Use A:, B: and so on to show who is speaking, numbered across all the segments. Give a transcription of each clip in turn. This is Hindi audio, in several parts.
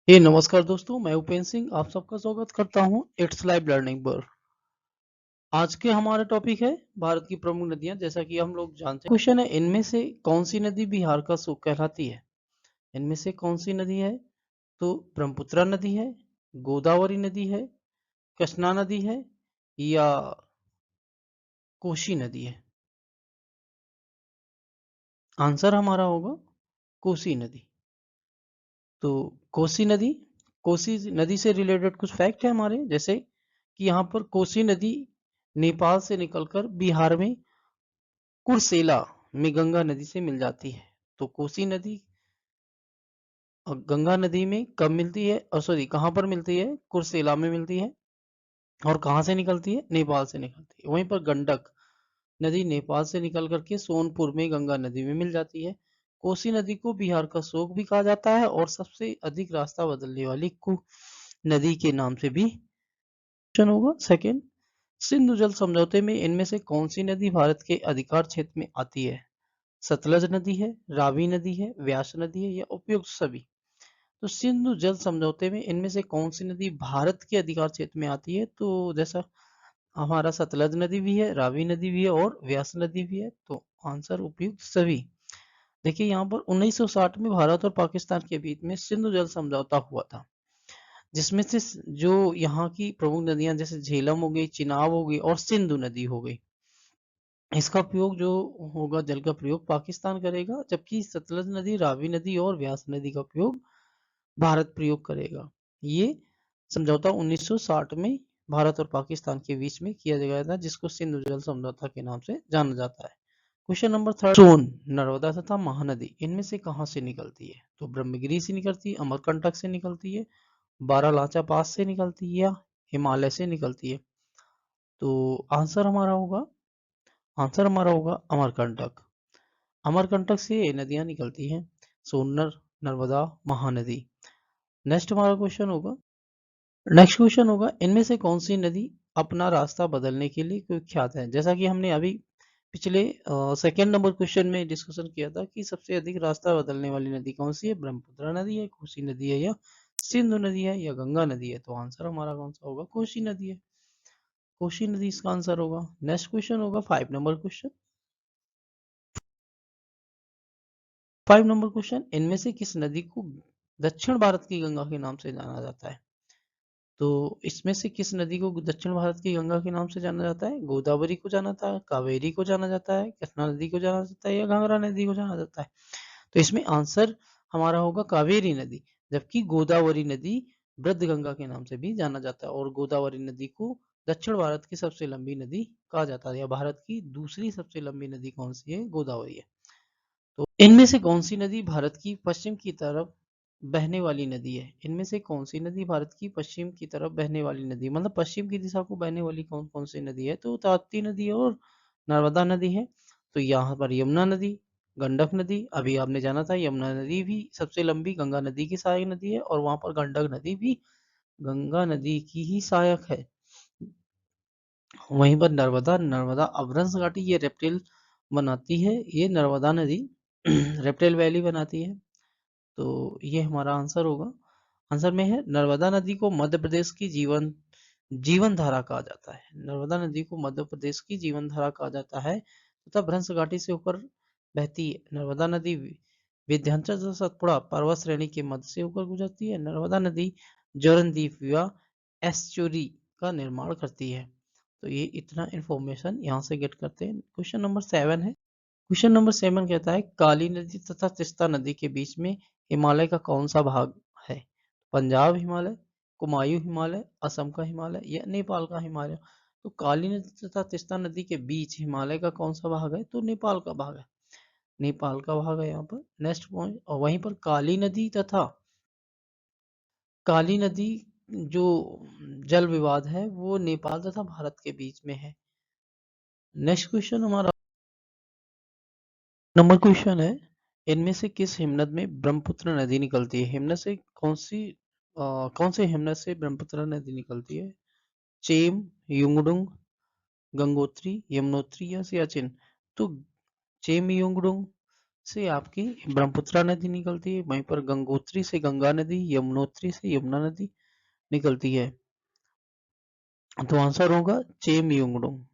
A: नमस्कार दोस्तों, मैं उपेंद्र सिंह आप सबका स्वागत करता हूं इट्स लाइव लर्निंग पर। आज के हमारा टॉपिक है भारत की प्रमुख नदियां। जैसा कि हम लोग जानते हैं, क्वेश्चन है इनमें से कौन सी नदी बिहार का सुख कहलाती है। इनमें से कौन सी नदी है? तो ब्रह्मपुत्रा नदी है, गोदावरी नदी है, कृष्णा नदी है या कोशी नदी है। आंसर हमारा होगा कोसी नदी। तो कोसी नदी से रिलेटेड कुछ फैक्ट है हमारे, जैसे कि यहाँ पर कोसी नदी नेपाल से निकलकर बिहार में कुर्सेला में गंगा नदी से मिल जाती है। तो कोसी नदी गंगा नदी में कब मिलती है, और सॉरी कहाँ पर मिलती है? कुर्सेला में मिलती है। और कहाँ से निकलती है? नेपाल से निकलती है। वहीं पर गंडक नदी नेपाल से निकल करके सोनपुर में गंगा नदी में मिल जाती है। कोसी नदी को बिहार का शोक भी कहा जाता है और सबसे अधिक रास्ता बदलने वाली नदी के नाम से भी क्वेश्चन होगा। सेकंड, सिंधु जल समझौते में इनमें से कौन सी नदी भारत के अधिकार क्षेत्र में आती है? सतलज नदी है, रावी नदी है, व्यास नदी है या उपयुक्त सभी। तो सिंधु जल समझौते में इनमें से कौन सी नदी भारत के अधिकार क्षेत्र में आती है? तो जैसा हमारा सतलज नदी भी है, रावी नदी भी है और व्यास नदी भी है। तो आंसर उपयुक्त सभी। देखिए यहाँ पर 1960 में भारत और पाकिस्तान के बीच में सिंधु जल समझौता हुआ था, जिसमें से जो यहाँ की प्रमुख नदियां जैसे झेलम हो गई, चिनाब हो गई और सिंधु नदी हो गई, इसका उपयोग जो होगा, जल का प्रयोग पाकिस्तान करेगा, जबकि सतलज नदी, रावी नदी और व्यास नदी का उपयोग भारत प्रयोग करेगा। ये समझौता 1960 में भारत और पाकिस्तान के बीच में किया गया था, जिसको सिंधु जल समझौता के नाम से जाना जाता है। क्वेश्चन नंबर थर्ड, सोन, नर्मदा तथा महानदी इनमें से कहां से निकलती है? तो ब्रह्मगिरी से निकलती है, अमरकंटक से निकलती है, बारालाचा पास से निकलती है या हिमालय से निकलती है। तो आंसर हमारा होगा अमरकंटक। अमरकंटक से ये नदियां निकलती हैं, सोनर, नर्मदा, महानदी। नेक्स्ट क्वेश्चन होगा इनमें से कौन सी नदी अपना रास्ता बदलने के लिए कुख्यात है? जैसा कि हमने अभी पिछले सेकेंड नंबर क्वेश्चन में डिस्कशन किया था कि सबसे अधिक रास्ता बदलने वाली नदी कौन सी है, ब्रह्मपुत्र नदी है, कोसी नदी है या सिंधु नदी है या गंगा नदी है। तो आंसर हमारा कौन सा होगा? कोसी नदी है। कोसी नदी इसका आंसर होगा। नेक्स्ट क्वेश्चन होगा 5 नंबर क्वेश्चन। 5 नंबर क्वेश्चन, इनमें से किस नदी को दक्षिण भारत की गंगा के नाम से जाना जाता है? तो इसमें से किस नदी को दक्षिण भारत की गंगा के नाम से जाना जाता है? गोदावरी को जाना जाता है, कावेरी को जाना जाता है, कृष्णा नदी को जाना जाता है या घाघरा नदी को जाना जाता है। तो इसमें आंसर हमारा होगा कावेरी नदी, जबकि गोदावरी नदी वृद्ध गंगा के नाम से भी जाना जाता है। और गोदावरी नदी को दक्षिण भारत की सबसे लंबी नदी कहा जाता है, या भारत की दूसरी सबसे लंबी नदी कौन सी है? गोदावरी है। तो इनमें से कौन सी नदी भारत की पश्चिम की तरफ बहने वाली नदी है? इनमें से कौन सी नदी भारत की पश्चिम की तरफ बहने वाली नदी, मतलब पश्चिम की दिशा को बहने वाली कौन कौन सी नदी है? तो ताप्ती नदी है और नर्मदा नदी है। तो यहाँ पर यमुना नदी, गंडक नदी, अभी आपने जाना था यमुना नदी भी सबसे लंबी गंगा नदी की सहायक नदी है, और वहां पर गंडक नदी भी गंगा नदी की ही सहायक है। वहीं पर नर्मदा नर्मदा अवरंश घाटी ये रेप्टेल बनाती है, ये नर्मदा नदी रेप्टेल वैली बनाती है। तो ये हमारा आंसर होगा। आंसर में है नर्मदा नदी को मध्य प्रदेश की जीवन जीवन धारा कहा जाता है। नर्मदा नदी को मध्य प्रदेश की जीवन धारा कहा जाता है तथा भ्रंश घाटी से होकर बहती है। नर्मदा नदी विंध्याचल से सतपुड़ा पर्वत श्रेणी के मध्य से होकर गुजरती है। नर्मदा नदी जोरनदीप या एस्चुरी का निर्माण करती है। तो ये इतना इंफॉर्मेशन यहाँ से गेट करते हैं। क्वेश्चन नंबर 7 कहता है काली नदी तथा तीस्ता नदी के बीच में हिमालय का कौन सा भाग है? पंजाब हिमालय, कुमायूं हिमालय, असम का हिमालय या नेपाल का हिमालय। तो काली नदी तथा तीस्ता नदी के बीच हिमालय का कौन सा भाग है? तो नेपाल का भाग है। नेपाल का भाग है यहाँ पर। नेक्स्ट पॉइंट, और वहीं पर काली नदी जो जल विवाद है वो नेपाल तथा भारत के बीच में है। नेक्स्ट क्वेश्चन हमारा नंबर क्वेश्चन है इनमें से किस हिमनद में ब्रह्मपुत्र नदी निकलती है? हिमनद से कौन से हिमनद से ब्रह्मपुत्र नदी निकलती है? चेम, युंगडुंग, गंगोत्री, यमुनोत्री या सियाचिन। तो चेम युंगडुंग से आपकी ब्रह्मपुत्रा नदी निकलती है, वहीं पर गंगोत्री से गंगा नदी, यमुनोत्री से यमुना नदी निकलती है। तो आंसर होगा चेमयुंगडुंग।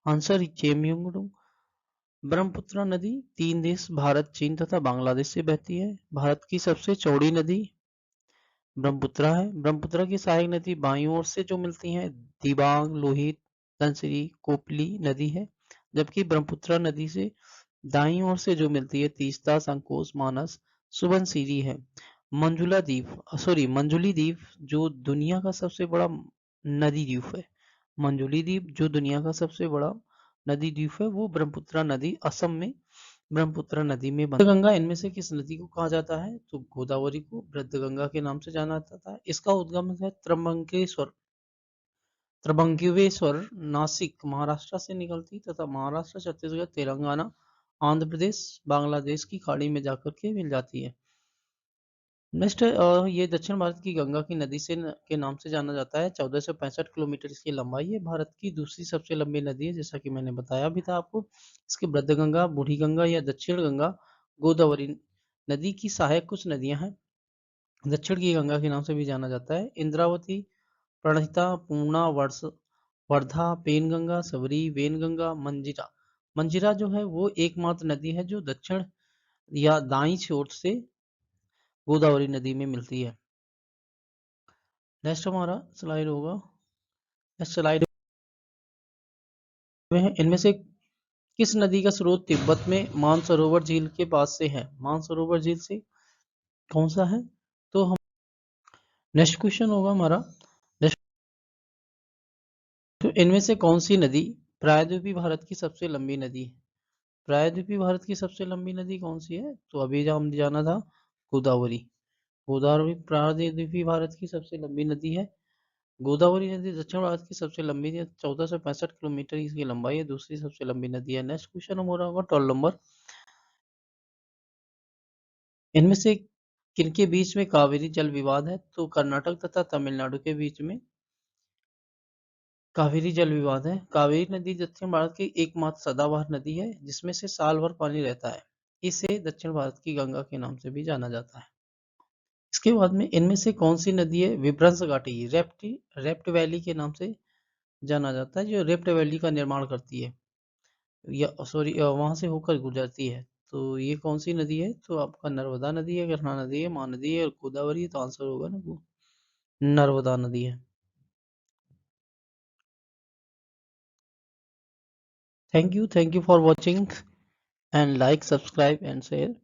A: आंसर चेमयुंगडुंग। ब्रह्मपुत्रा नदी 3 देश भारत, चीन तथा बांग्लादेश से बहती है। भारत की सबसे चौड़ी नदी ब्रह्मपुत्रा है। ब्रह्मपुत्रा की सहायक नदी बाईं ओर से जो मिलती हैं दिबांग, लोहित, धनसिरी, कोपली नदी है, जबकि ब्रह्मपुत्रा नदी से दाईं ओर से जो मिलती है तीस्ता, संकोच, मानस, सुबनसिरी है। मंजुली द्वीप जो दुनिया का सबसे बड़ा नदी द्वीप है। मंजुली द्वीप जो दुनिया का सबसे बड़ा नदी द्वीप है, वो ब्रह्मपुत्रा नदी असम में ब्रह्मपुत्रा नदी में गंगा इनमें से किस नदी को कहा जाता है? तो गोदावरी को गंगा के नाम से जाना जाता है। इसका उद्गम है त्रबंकेश्वर नासिक महाराष्ट्र से निकलती तथा महाराष्ट्र, छत्तीसगढ़, तेलंगाना, आंध्र प्रदेश, बांग्लादेश की खाड़ी में जाकर के मिल जाती है। नेक्स्ट ये दक्षिण भारत की गंगा की नदी से के नाम से जाना जाता है। 1465 किलोमीटर इसकी लंबाई है। भारत की दूसरी सबसे लंबी नदी है, जैसा कि मैंने बताया भी था आपको। इसके वृद्ध गंगा, बूढ़ी गंगा या दक्षिण गंगा, गोदावरी नदी की सहायक कुछ नदियां हैं। दक्षिण की गंगा के नाम से भी जाना जाता है इंद्रावती, प्रणहिता, पूर्णा, वर्धा, पेनगंगा, सबरी, वेनगंगा, मंजिरा। मंजिरा जो है वो एकमात्र नदी है जो दक्षिण या दाईं छोर से गोदावरी नदी में मिलती है। नेक्स्ट हमारा स्लाइड होगा, नेक्स्ट स्लाइड में है इनमें से किस नदी का स्रोत तिब्बत में मानसरोवर झील के पास से है? मानसरोवर झील से कौन सा है? तो हम नेक्स्ट क्वेश्चन होगा हमारा, नेक्स्ट तो इनमें से कौन सी नदी प्रायद्वीपीय भारत की सबसे लंबी नदी है? प्रायद्वीपीय भारत की सबसे लंबी नदी कौन सी है? तो अभी जो हम जाना था गोदावरी। गोदावरी प्रायद्वीपीय भारत की सबसे लंबी नदी है। गोदावरी नदी दक्षिण भारत की सबसे लंबी है, 1465 किलोमीटर इसकी लंबाई है, दूसरी सबसे लंबी नदी है। नेक्स्ट क्वेश्चन हमारा होगा 12 नंबर, इनमें से किनके बीच में कावेरी जल विवाद है? तो कर्नाटक तथा तमिलनाडु के बीच में कावेरी जल विवाद है। कावेरी नदी दक्षिण भारत की एकमात्र सदाबहार नदी है जिसमें से साल भर पानी रहता है। इसे दक्षिण भारत की गंगा के नाम से भी जाना जाता है। इसके बाद में इनमें से कौन सी नदी है विभ्रंश घाटी रेप्ट वैली के नाम से जाना जाता है, जो रेप्ट वैली का निर्माण करती है या वहां से होकर गुजरती है। तो ये कौन सी नदी है? तो आपका नर्मदा नदी है, कृष्णा नदी है, महानदी है और गोदावरी है। तो आंसर होगा ना वो नर्मदा नदी है। Thank you for watching and like, subscribe and share.